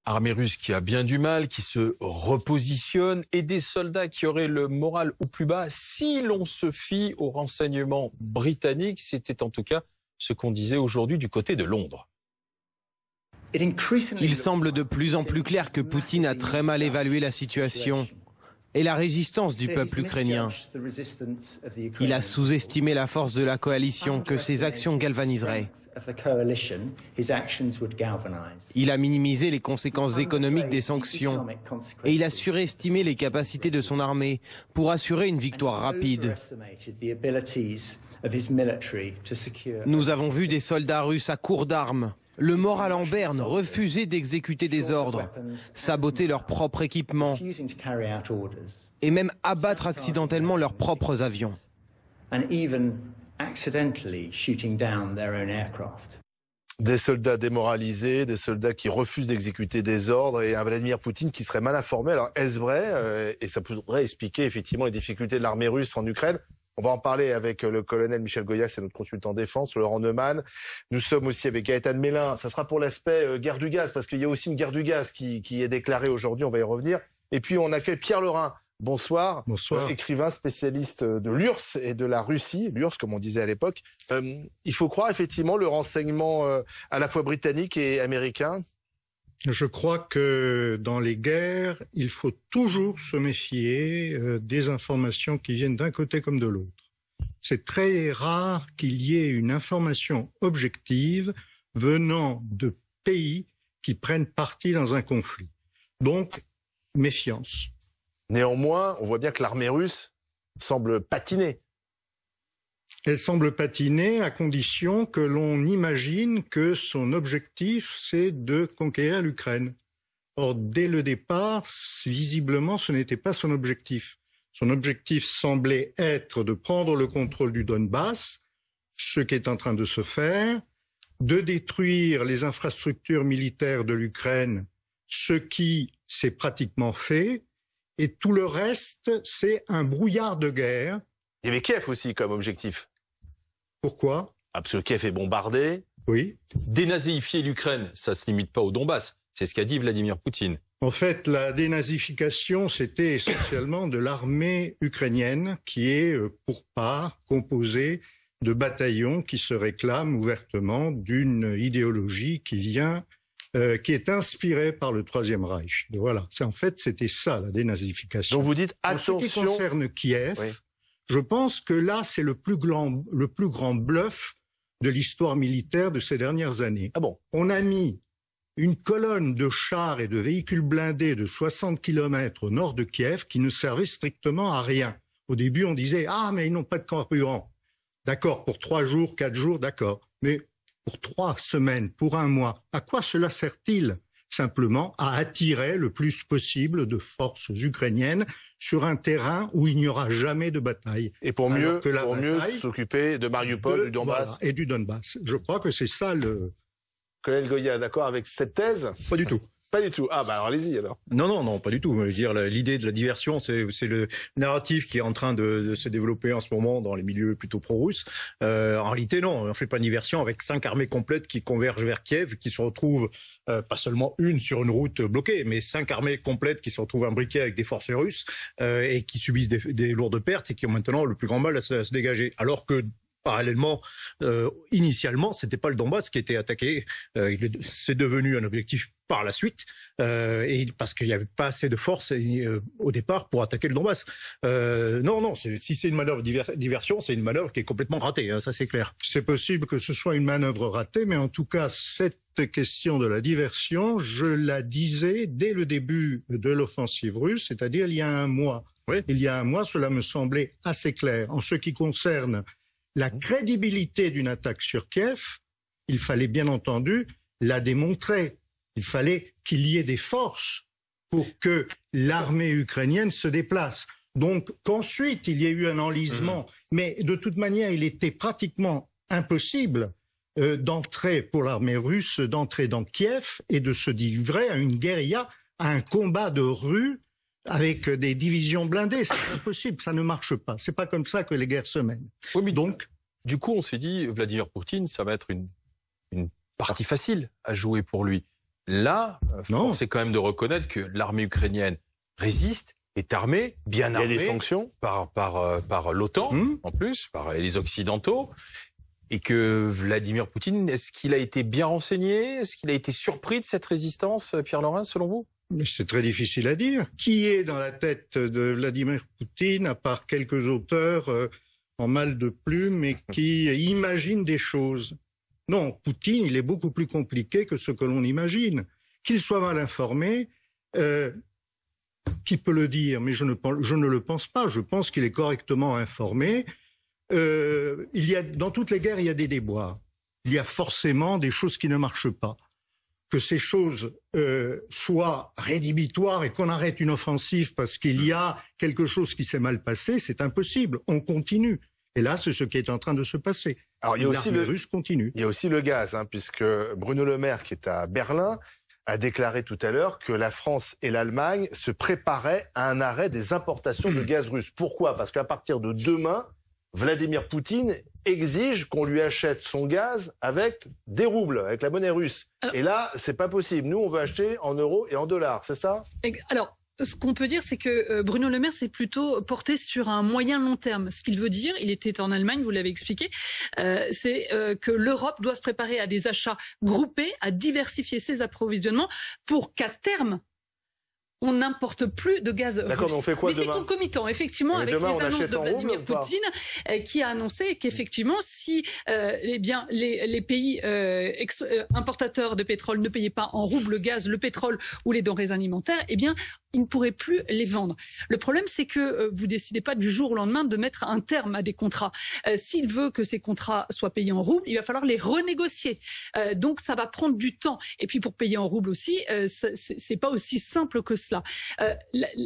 Armée russe qui a bien du mal, qui se repositionne, et des soldats qui auraient le moral au plus bas si l'on se fie aux renseignements britanniques. C'était en tout cas ce qu'on disait aujourd'hui du côté de Londres. Il semble de plus en plus clair que Poutine a très mal évalué la situation et la résistance du peuple ukrainien. Il a sous-estimé la force de la coalition que ses actions galvaniseraient. Il a minimisé les conséquences économiques des sanctions et il a surestimé les capacités de son armée pour assurer une victoire rapide. Nous avons vu des soldats russes à court d'armes, le moral en berne, refuser d'exécuter des ordres, saboter leur propre équipement et même abattre accidentellement leurs propres avions. Des soldats démoralisés, des soldats qui refusent d'exécuter des ordres et un Vladimir Poutine qui serait mal informé. Alors est-ce vrai? Et ça pourrait expliquer effectivement les difficultés de l'armée russe en Ukraine. On va en parler avec le colonel Michel Goya, c'est notre consultant défense, Laurent Neumann. Nous sommes aussi avec Gaëtan Mélin. Ça sera pour l'aspect guerre du gaz, parce qu'il y a aussi une guerre du gaz qui est déclarée aujourd'hui, on va y revenir. Et puis on accueille Pierre Lerin. Bonsoir. Bonsoir. Écrivain spécialiste de l'URSS et de la Russie, l'URSS comme on disait à l'époque. Il faut croire effectivement le renseignement à la fois britannique et américain. Je crois que dans les guerres, il faut toujours se méfier des informations qui viennent d'un côté comme de l'autre. C'est très rare qu'il y ait une information objective venant de pays qui prennent parti dans un conflit. Donc, méfiance. Néanmoins, on voit bien que l'armée russe semble patiner. Elle semble patiner à condition que l'on imagine que son objectif, c'est de conquérir l'Ukraine. Or, dès le départ, visiblement, ce n'était pas son objectif. Son objectif semblait être de prendre le contrôle du Donbass, ce qui est en train de se faire, de détruire les infrastructures militaires de l'Ukraine, ce qui s'est pratiquement fait, et tout le reste, c'est un brouillard de guerre. Il y avait Kiev aussi comme objectif. Pourquoi? Parce que Kiev est bombardé. Oui. Dénazéifier l'Ukraine, ça se limite pas au Donbass. C'est ce qu'a dit Vladimir Poutine. En fait, la dénazification, c'était essentiellement de l'armée ukrainienne qui est, pour part, composée de bataillons qui se réclament ouvertement d'une idéologie qui est inspirée par le Troisième Reich. Voilà. C'était ça, la dénazification. Donc vous dites, attention. En ce qui concerne Kiev, oui. Je pense que là, c'est le plus grand bluff de l'histoire militaire de ces dernières années. Ah bon? On a mis une colonne de chars et de véhicules blindés de 60 km au nord de Kiev qui ne servaient strictement à rien. Au début, on disait, mais ils n'ont pas de carburant. D'accord, pour 3 jours, 4 jours, d'accord. Mais pour 3 semaines, pour 1 mois, à quoi cela sert-il? Simplement à attirer le plus possible de forces ukrainiennes sur un terrain où il n'y aura jamais de bataille. Et pour mieux s'occuper de Mariupol, du Donbass. Voilà, et du Donbass. Je crois que c'est ça le... Colonel Goya, d'accord avec cette thèse? Pas du tout. Pas du tout. Ah bah alors allez-y alors. Non, pas du tout. Je veux dire, l'idée de la diversion, c'est le narratif qui est en train de se développer en ce moment dans les milieux plutôt pro-russes. En réalité, non, on fait pas de diversion avec 5 armées complètes qui convergent vers Kiev, qui se retrouvent pas seulement une sur une route bloquée, mais 5 armées complètes qui se retrouvent imbriquées avec des forces russes et qui subissent des lourdes pertes et qui ont maintenant le plus grand mal à se dégager. Alors que parallèlement, initialement, c'était pas le Donbass qui était attaqué. C'est devenu un objectif par la suite, et parce qu'il n'y avait pas assez de force au départ pour attaquer le Donbass. Non, si c'est une manœuvre diversion, c'est une manœuvre qui est complètement ratée, hein, ça c'est clair. C'est possible que ce soit une manœuvre ratée, mais en tout cas, cette question de la diversion, je la disais dès le début de l'offensive russe, c'est-à-dire il y a 1 mois. Oui. Il y a 1 mois, cela me semblait assez clair. En ce qui concerne la crédibilité d'une attaque sur Kiev, il fallait bien entendu la démontrer. Il fallait qu'il y ait des forces pour que l'armée ukrainienne se déplace. Donc qu'ensuite il y ait eu un enlisement, mais de toute manière il était pratiquement impossible d'entrer pour l'armée russe, d'entrer dans Kiev et de se livrer à une guérilla, à un combat de rue avec des divisions blindées. C'est impossible, ça ne marche pas. C'est pas comme ça que les guerres se mènent. Oui, mais donc, du coup, on s'est dit, Vladimir Poutine, ça va être une partie facile à jouer pour lui. Là, c'est quand même de reconnaître que l'armée ukrainienne résiste, est armée, bien armée. Il y a des sanctions par l'OTAN, en plus, par les Occidentaux. Et que Vladimir Poutine, est-ce qu'il a été bien renseigné? Est-ce qu'il a été surpris de cette résistance, Pierre Laurin, selon vous? C'est très difficile à dire. Qui est dans la tête de Vladimir Poutine, à part quelques auteurs en mal de plume et qui imaginent des choses? Non, Poutine, il est beaucoup plus compliqué que ce que l'on imagine. Qu'il soit mal informé, qui peut le dire? Mais je ne le pense pas. Je pense qu'il est correctement informé. Dans toutes les guerres, il y a des déboires. Il y a forcément des choses qui ne marchent pas. Que ces choses soient rédhibitoires et qu'on arrête une offensive parce qu'il y a quelque chose qui s'est mal passé, c'est impossible. On continue. Et là, c'est ce qui est en train de se passer. Alors, il y a aussi l'armée russe continue. Il y a aussi le gaz, puisque Bruno Le Maire, qui est à Berlin, a déclaré tout à l'heure que la France et l'Allemagne se préparaient à un arrêt des importations de gaz russe. Pourquoi? Parce qu'à partir de demain, Vladimir Poutine exige qu'on lui achète son gaz avec des roubles, avec la monnaie russe. Alors, et là, c'est pas possible. Nous, on veut acheter en euros et en dollars, c'est ça? Alors, ce qu'on peut dire, c'est que Bruno Le Maire s'est plutôt porté sur un moyen long terme. Ce qu'il veut dire, il était en Allemagne, vous l'avez expliqué, c'est que l'Europe doit se préparer à des achats groupés, à diversifier ses approvisionnements pour qu'à terme, on n'importe plus de gaz russe. D'accord, mais on fait quoi demain? Mais c'est concomitant, effectivement, avec les annonces de Vladimir Poutine, qui a annoncé qu'effectivement, si les pays importateurs de pétrole ne payaient pas en roubles le gaz, le pétrole ou les denrées alimentaires, eh bien, ils ne pourraient plus les vendre. Le problème, c'est que vous décidez pas du jour au lendemain de mettre un terme à des contrats. S'il veut que ces contrats soient payés en roubles, il va falloir les renégocier. Donc, ça va prendre du temps. Et puis, pour payer en roubles aussi, c'est pas aussi simple que cela.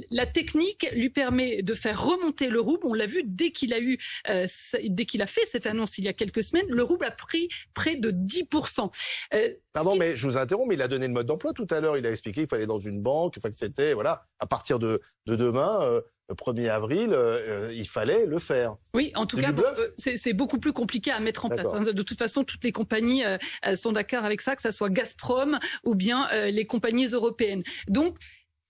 La technique lui permet de faire remonter le rouble. On l'a vu dès qu'il a fait cette annonce il y a quelques semaines, le rouble a pris près de 10%. Pardon, mais je vous interromps, mais il a donné le mode d'emploi tout à l'heure. Il a expliqué qu'il fallait aller dans une banque, que c'était, voilà, à partir de demain, le 1er avril, il fallait le faire. Oui, en tout cas, c'est beaucoup plus compliqué à mettre en place. De toute façon, toutes les compagnies sont d'accord avec ça, que ça soit Gazprom ou bien les compagnies européennes. Donc,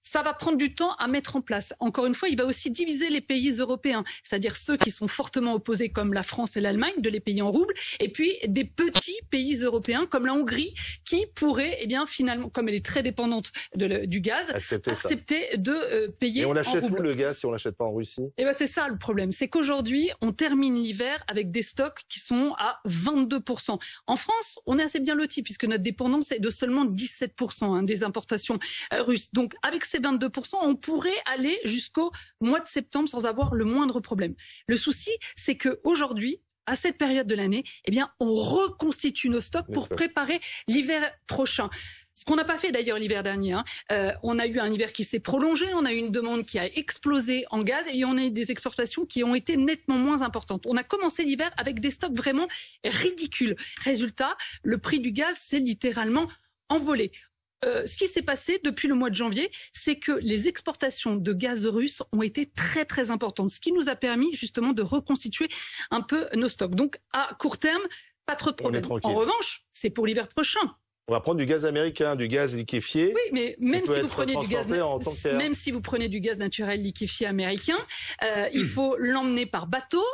ça va prendre du temps à mettre en place. Encore une fois, il va aussi diviser les pays européens, c'est-à-dire ceux qui sont fortement opposés comme la France et l'Allemagne, de les payer en roubles, et puis des petits pays européens comme la Hongrie qui pourraient, finalement, comme elle est très dépendante du gaz, accepter de payer en roubles. Et on achète où le gaz si on l'achète pas en Russie? C'est ça le problème, c'est qu'aujourd'hui, on termine l'hiver avec des stocks qui sont à 22%. En France, on est assez bien lotis puisque notre dépendance est de seulement 17% des importations russes. Donc, avec ces 22%, on pourrait aller jusqu'au mois de septembre sans avoir le moindre problème. Le souci, c'est qu'aujourd'hui, à cette période de l'année, on reconstitue nos stocks pour préparer l'hiver prochain. Ce qu'on n'a pas fait d'ailleurs l'hiver dernier. On a eu un hiver qui s'est prolongé, on a eu une demande qui a explosé en gaz et on a eu des exportations qui ont été nettement moins importantes. On a commencé l'hiver avec des stocks vraiment ridicules. Résultat, le prix du gaz s'est littéralement envolé. Ce qui s'est passé depuis le mois de janvier, c'est que les exportations de gaz russe ont été très très importantes, ce qui nous a permis justement de reconstituer un peu nos stocks. Donc à court terme, pas trop de problème. En revanche, c'est pour l'hiver prochain. On va prendre du gaz américain, du gaz liquéfié. Oui, mais même si vous prenez du gaz naturel liquéfié américain, il faut l'emmener par bateau.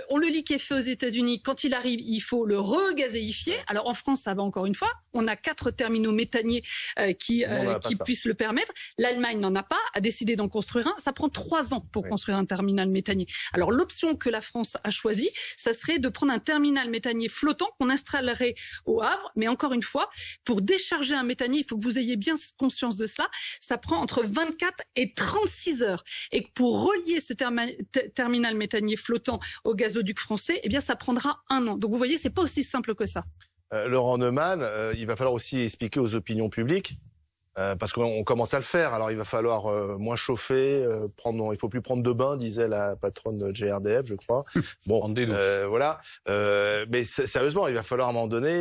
On le liquéfie aux États-Unis. Quand il arrive, il faut le regazéifier. Alors en France, ça va encore une fois. On a 4 terminaux méthaniers qui puissent le permettre. L'Allemagne n'en a pas, a décidé d'en construire un. Ça prend 3 ans pour construire un terminal méthanier. Alors l'option que la France a choisie, ça serait de prendre un terminal méthanier flottant qu'on installerait au Havre. Mais encore une fois, pour décharger un méthanier, il faut que vous ayez bien conscience de cela, ça prend entre 24 et 36 heures. Et pour relier ce terminal méthanier flottant au gazoduc français, ça prendra 1 an. Donc vous voyez, c'est pas aussi simple que ça. Laurent Neumann, il va falloir aussi expliquer aux opinions publiques, parce qu'on commence à le faire. Alors il va falloir moins chauffer, il faut plus prendre de bain, disait la patronne de GRDF, je crois. Bon, voilà. Mais sérieusement, il va falloir à un moment donné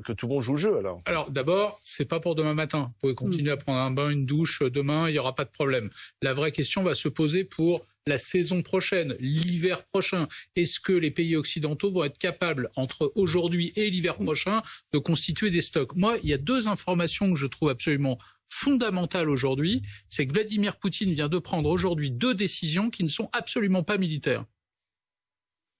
que tout le monde joue le jeu. Alors d'abord, c'est pas pour demain matin. Vous pouvez continuer à prendre un bain, une douche demain, il y aura pas de problème. La vraie question va se poser pour la saison prochaine, l'hiver prochain. Est-ce que les pays occidentaux vont être capables, entre aujourd'hui et l'hiver prochain, de constituer des stocks? Moi, il y a deux informations que je trouve absolument fondamentales aujourd'hui. C'est que Vladimir Poutine vient de prendre aujourd'hui deux décisions qui ne sont absolument pas militaires.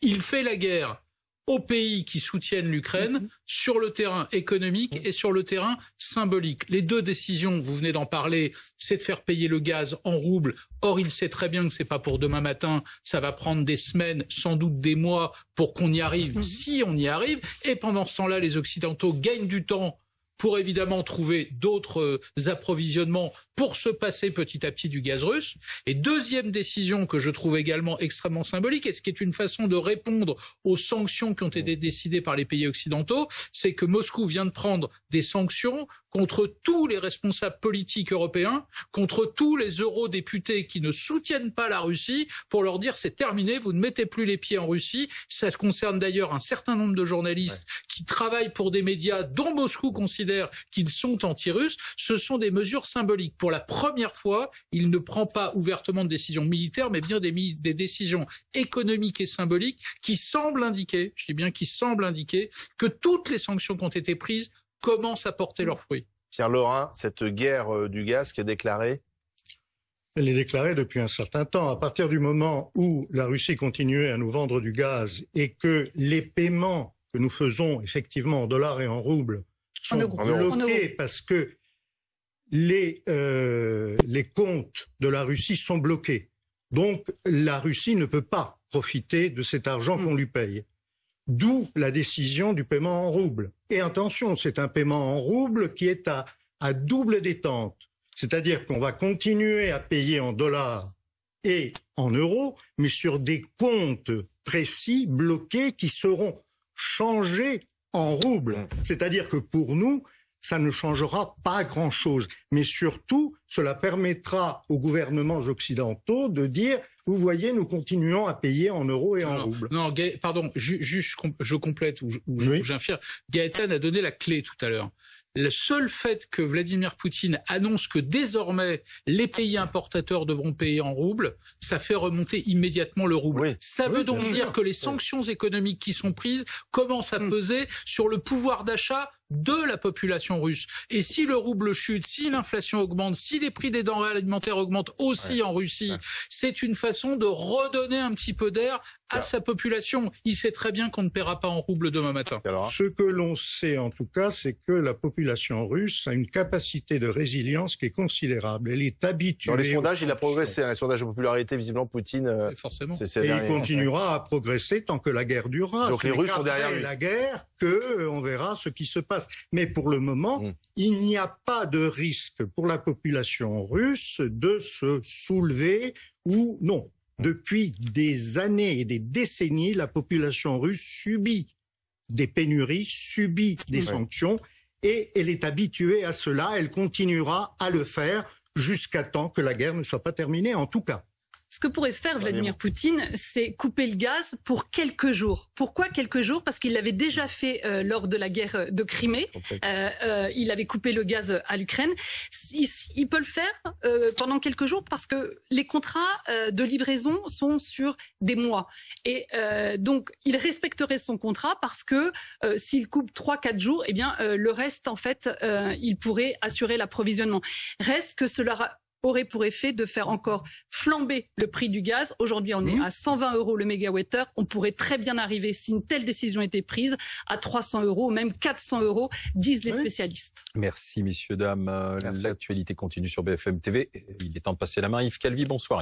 Il fait la guerre aux pays qui soutiennent l'Ukraine sur le terrain économique et sur le terrain symbolique. Les deux décisions, vous venez d'en parler, c'est de faire payer le gaz en roubles. Or, il sait très bien que c'est pas pour demain matin, ça va prendre des semaines, sans doute des mois pour qu'on y arrive, si on y arrive. Et pendant ce temps-là, les Occidentaux gagnent du temps pour évidemment trouver d'autres approvisionnements pour se passer petit à petit du gaz russe. Et deuxième décision que je trouve également extrêmement symbolique, et ce qui est une façon de répondre aux sanctions qui ont été décidées par les pays occidentaux, c'est que Moscou vient de prendre des sanctions contre tous les responsables politiques européens, contre tous les eurodéputés qui ne soutiennent pas la Russie, pour leur dire c'est terminé, vous ne mettez plus les pieds en Russie. Ça concerne d'ailleurs un certain nombre de journalistes qui travaillent pour des médias dont Moscou considère qu'ils sont anti-russes. Ce sont des mesures symboliques. Pour la première fois, il ne prend pas ouvertement de décisions militaires, mais bien des décisions économiques et symboliques qui semblent indiquer, je dis bien qui semblent indiquer, que toutes les sanctions qui ont été prises commencent à porter leurs fruits. Pierre Laurin, cette guerre du gaz qui est déclarée? Elle est déclarée depuis un certain temps. À partir du moment où la Russie continuait à nous vendre du gaz et que les paiements que nous faisons effectivement en dollars et en roubles sont bloqués parce que les comptes de la Russie sont bloqués. Donc la Russie ne peut pas profiter de cet argent qu'on lui paye. D'où la décision du paiement en roubles. Et attention, c'est un paiement en roubles qui est à double détente. C'est-à-dire qu'on va continuer à payer en dollars et en euros, mais sur des comptes précis, bloqués, qui seront changés en roubles. C'est-à-dire que pour nous, ça ne changera pas grand-chose. Mais surtout, cela permettra aux gouvernements occidentaux de dire, vous voyez, nous continuons à payer en euros et en roubles. Non, pardon, je complète ou j'infirme. Gaëtan a donné la clé tout à l'heure. Le seul fait que Vladimir Poutine annonce que désormais les pays importateurs devront payer en roubles, ça fait remonter immédiatement le rouble. Oui. Ça veut donc dire que les sanctions économiques qui sont prises commencent à peser sur le pouvoir d'achat de la population russe. Et si le rouble chute, si l'inflation augmente, si les prix des denrées alimentaires augmentent aussi en Russie, c'est une façon de redonner un petit peu d'air à sa population. Il sait très bien qu'on ne paiera pas en rouble demain matin. Ce que l'on sait en tout cas, c'est que la population russe a une capacité de résilience qui est considérable. Elle est habituée. Dans les sondages, il a progressé. Les sondages de popularité, visiblement, Poutine... forcément. Et il continuera à progresser tant que la guerre durera. Donc les Russes sont derrière lui. La guerre, on verra ce qui se passe. Mais pour le moment, il n'y a pas de risque pour la population russe de se soulever ou non. Depuis des années et des décennies, la population russe subit des pénuries, subit des sanctions, et elle est habituée à cela. Elle continuera à le faire jusqu'à temps que la guerre ne soit pas terminée, en tout cas. Ce que pourrait faire Vladimir Poutine, c'est couper le gaz pour quelques jours. Pourquoi quelques jours? Parce qu'il l'avait déjà fait lors de la guerre de Crimée. Il avait coupé le gaz à l'Ukraine. Il peut le faire pendant quelques jours parce que les contrats de livraison sont sur des mois. Et donc, il respecterait son contrat parce que s'il coupe 3-4 jours, eh bien, le reste, en fait, il pourrait assurer l'approvisionnement. Reste que cela aurait pour effet de faire encore flamber le prix du gaz. Aujourd'hui, on est à 120 € le mégawattheure. On pourrait très bien arriver, si une telle décision était prise, à 300 € ou même 400 €, disent les spécialistes. Merci, messieurs, dames. L'actualité continue sur BFM TV. Il est temps de passer la main. Yves Calvi, bonsoir.